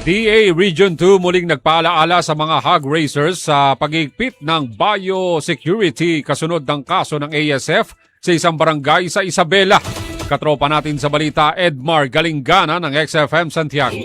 DA Region 2 muling nagpaalaala sa mga hog raisers sa pagigpit ng biosecurity kasunod ng kaso ng ASF sa isang barangay sa Isabela. Katropa natin sa balita, Edmar Galinggana ng XFM Santiago.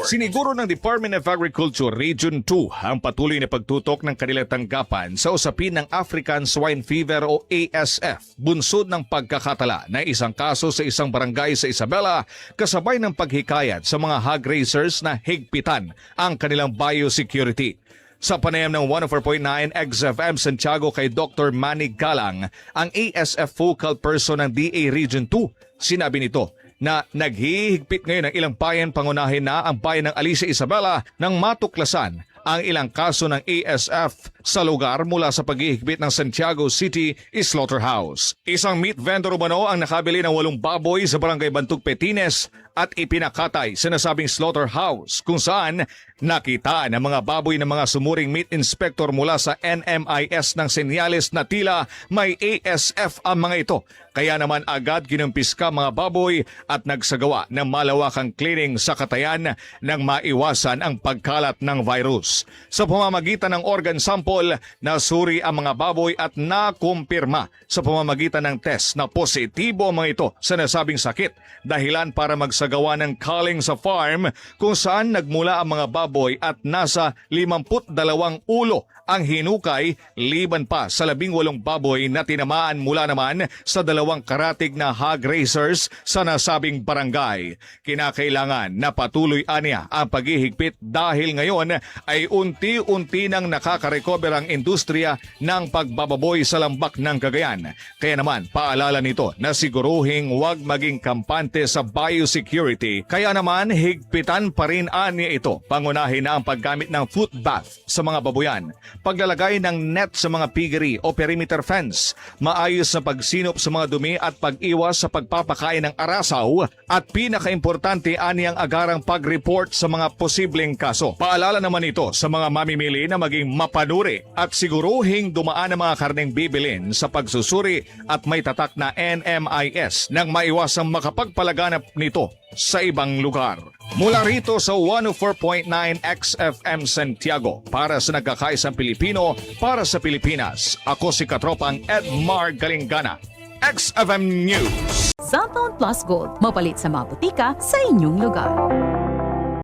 Siniguro ng Department of Agriculture Region 2 ang patuloy na pagtutok ng kanilang tanggapan sa usapin ng African Swine Fever o ASF, bunsod ng pagkakatala na isang kaso sa isang barangay sa Isabela kasabay ng paghikayat sa mga hog raisers na higpitan ang kanilang biosecurity. Sa panayam ng 104.9 XFM Santiago kay Dr. Manny Galang, ang ASF focal person ng DA Region 2, sinabi nito na naghihigpit ngayon ang ilang bayan, pangunahin na ang bayan ng Alicia Isabela nang matuklasan ang ilang kaso ng ASF sa lugar mula sa paghihigpit ng Santiago City Slaughterhouse. Isang meat vendor umano ang nakabili ng 8 baboy sa barangay Bantug Petines at ipinakatay sa nasabing slaughterhouse kung saan nakita ng mga baboy ng mga sumuring meat inspector mula sa NMIS ng senyales na tila may ASF ang mga ito. Kaya naman agad kinumpiska mga baboy at nagsagawa ng malawakang cleaning sa katayan nang maiwasan ang pagkalat ng virus. Sa pamamagitan ng organ sample, nasuri ang mga baboy at nakumpirma sa pamamagitan ng test na positibo ang mga ito sa nasabing sakit. Dahilan para magsagawa ng culling sa farm kung saan nagmula ang mga baboy at nasa 52 ulo ang hinukay liban pa sa 18 baboy na tinamaan mula naman sa 2 karatig na hog raisers sa nasabing barangay. Kinakailangan na patuloy aniya ang paghihigpit dahil ngayon ay unti-unti nang nakaka-recover ang industriya ng pagbababoy sa lambak ng Cagayan. Kaya naman paalala nito na siguruhing huwag maging kampante sa biosecurity. Kaya naman higpitan pa rin aniya ito. Pangunahin na ang paggamit ng foot bath sa mga baboyan, paglalagay ng net sa mga piggery o perimeter fence, maayos na pagsinop sa mga dumi at pag-iwas sa pagpapakain ng arasaw at pinakaimportante aniyang agarang pag-report sa mga posibleng kaso. Paalala naman ito sa mga mamimili na maging mapanuri at siguruhing dumaan ang mga karneng bibilin sa pagsusuri at may tatak na NMIS nang maiwasang makapagpalaganap nito sa ibang lugar. Mula rito sa 104.9 XFM Santiago, para sa nagkakaisang Pilipino, para sa Pilipinas, ako si Katropang Edmar Galinggana, XFM News. Cellphone Plus Gold, mapalit sa mga butika sa inyong lugar.